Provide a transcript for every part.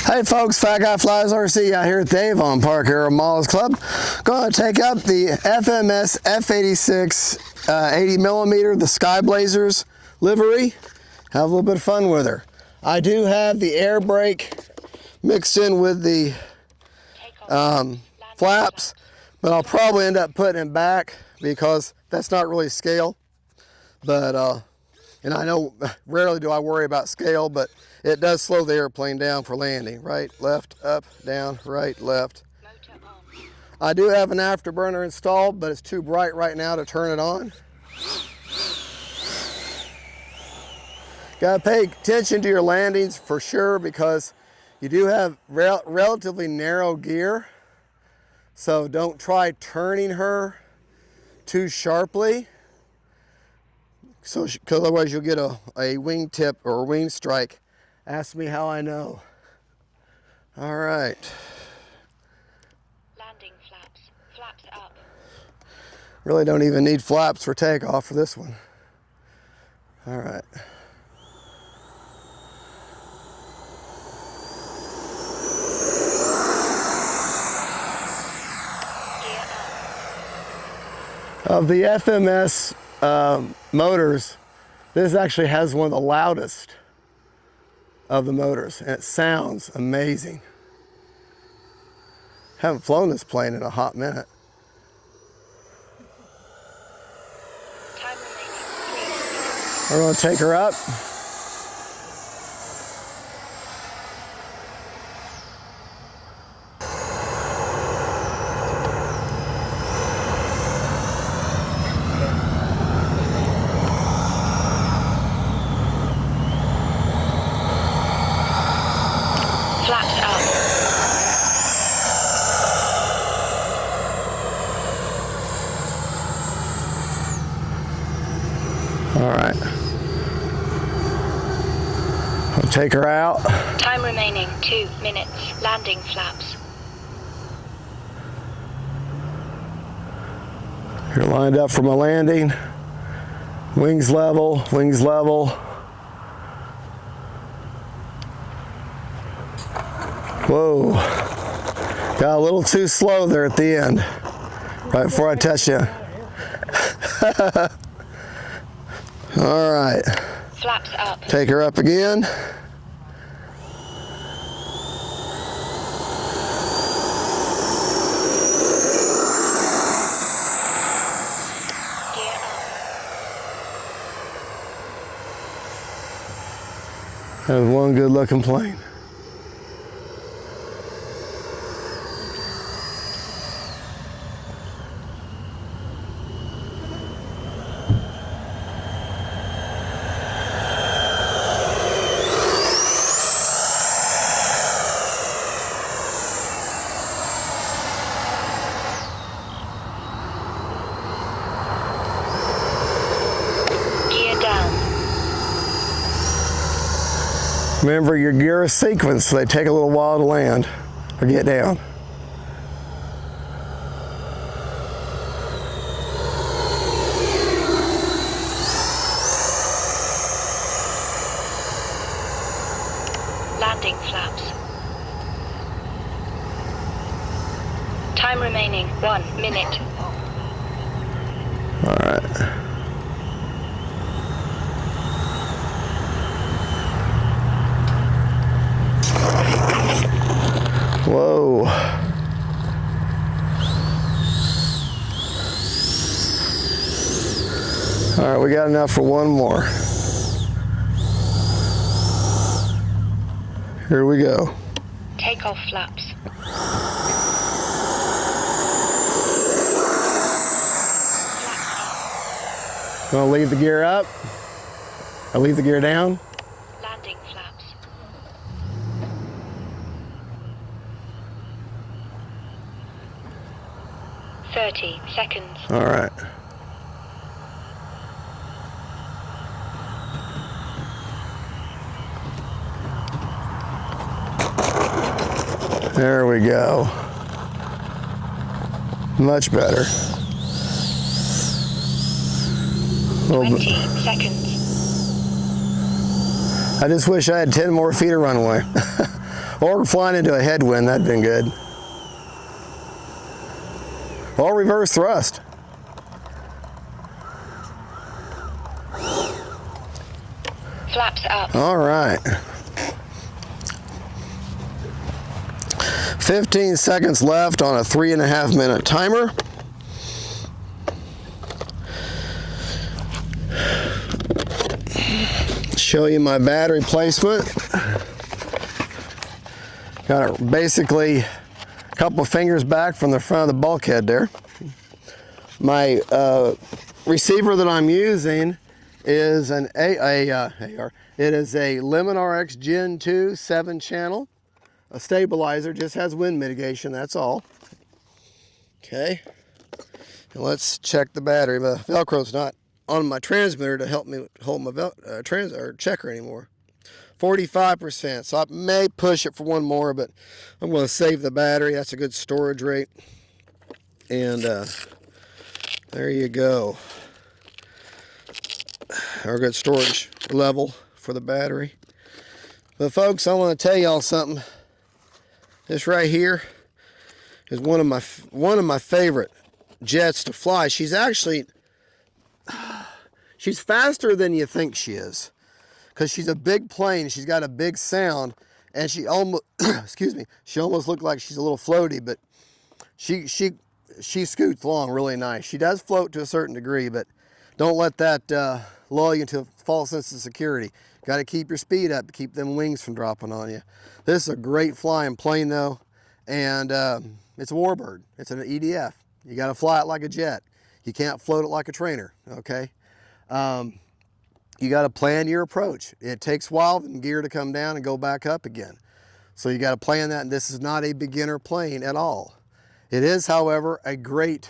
Hey folks, Fat Guy Flies RC out here with Dave on Park Aero Models Club. Going to take up the FMS F-86 80mm, the Sky Blazers livery. Have a little bit of fun with her. I do have the air brake mixed in with the flaps, but I'll probably end up putting it back because that's not really scale. But and I know rarely do I worry about scale, but it does slow the airplane down for landing. Right, left, up, down, right, left. I do have an afterburner installed, but it's too bright right now to turn it on. Gotta pay attention to your landings for sure, because you do have relatively narrow gear. So don't try turning her too sharply. So, because otherwise you'll get a wing tip or a wing strike. Ask me how I know. All right. Landing flaps. Flaps up. Really don't even need flaps for takeoff for this one. All right. Of the FMS motors, this actually has one of the loudest of the motors, and it sounds amazing. Haven't flown this plane in a hot minute. Time remaining. We're going to take her up. Flaps up. All right. I'll take her out. Time remaining 2 minutes. Landing flaps. You're lined up for my landing. Wings level, wings level. Whoa. Got a little too slow there at the end, right before I touch you. All right. Flaps up. Take her up again. Gear up. That was one good looking plane. Gear down. Remember, your gear is sequenced, so they take a little while to land or get down. Landing flaps. Time remaining 1 minute. All right. Whoa. All right, we got enough for one more. Here we go. Takeoff flaps. Gonna leave the gear up. I'll leave the gear down. Landing flaps. "30 seconds. All right. There we go. Much better. 20 seconds. I just wish I had 10 more feet of runway. Or flying into a headwind, that'd been good. Or reverse thrust. Flaps up. All right. 15 seconds left on a 3.5 minute timer. Show you my battery placement. Got it basically a couple of fingers back from the front of the bulkhead there. My receiver that I'm using is an AR. It is a Lemon RX Gen 2 7-channel. A stabilizer, just has wind mitigation, that's all. Okay, and let's check the battery. The Velcro's not on my transmitter to help me hold my checker anymore. 45%, so I may push it for one more, but I'm going to save the battery. That's a good storage rate. And there you go. Our good storage level for the battery. But folks, I want to tell y'all something. This right here is one of my favorite jets to fly. She's faster than you think she is, because she's a big plane. She's got a big sound, and she almost excuse me, she almost looked like she's a little floaty, but she scoots along really nice. She does float to a certain degree, but don't let that lull you into a false sense of security. Got to keep your speed up to keep them wings from dropping on you. This is a great flying plane though, and it's a warbird. It's an EDF. You got to fly it like a jet. You can't float it like a trainer, okay? You got to plan your approach. It takes a while for the gear to come down and go back up again. So you got to plan that, and this is not a beginner plane at all. It is, however, a great,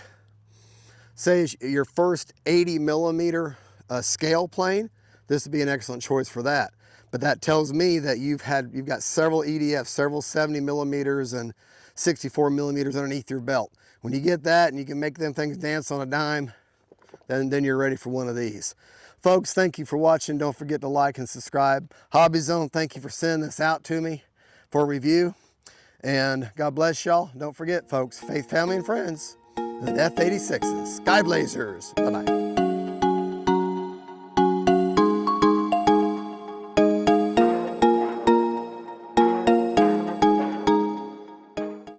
say your first 80mm scale plane, this would be an excellent choice for that. But that tells me that you've got several EDFs, several 70mm and 64mm underneath your belt. When you get that and you can make them things dance on a dime, then you're ready for one of these. Folks, thank you for watching. Don't forget to like and subscribe. Hobby Zone, thank you for sending this out to me for a review. And God bless y'all. Don't forget, folks, faith, family, and friends, the F-86s, Sky Blazers. Bye-bye.